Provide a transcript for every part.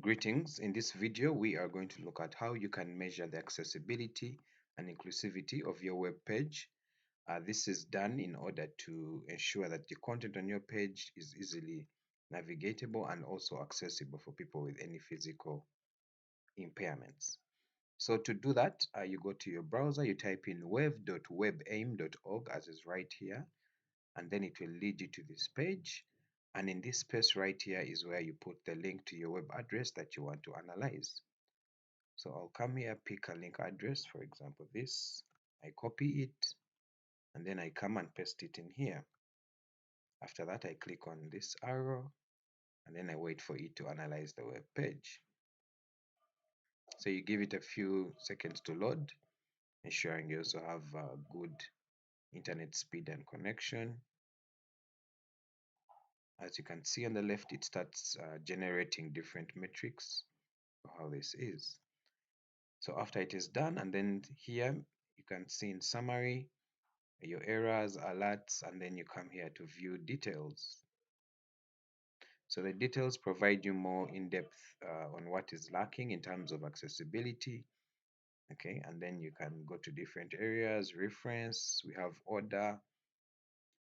Greetings. In this video, we are going to look at how you can measure the accessibility and inclusivity of your web page. This is done in order to ensure that the content on your page is easily navigatable and also accessible for people with any physical impairments. So to do that, you go to your browser, you type in web.webaim.org as is right here, and then it will lead you to this page. And in this space right here is where you put the link to your web address that you want to analyze. So I'll come here, pick a link address, for example, this. I copy it, and then I come and paste it in here. After that, I click on this arrow, and then I wait for it to analyze the web page. So you give it a few seconds to load, ensuring you also have good internet speed and connection. As you can see on the left, it starts generating different metrics for how this is. So after it is done, and then here you can see in summary your errors, alerts, and then you come here to view details. So the details provide you more in-depth on what is lacking in terms of accessibility. Okay, and then you can go to different areas, reference, we have order,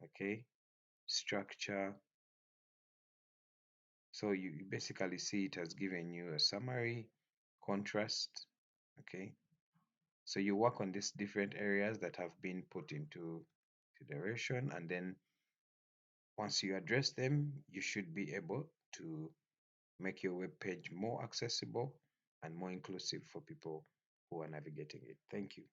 okay, structure. So you basically see it has given you a summary, contrast, okay. So you work on these different areas that have been put into consideration, and then once you address them, you should be able to make your web page more accessible and more inclusive for people who are navigating it. Thank you.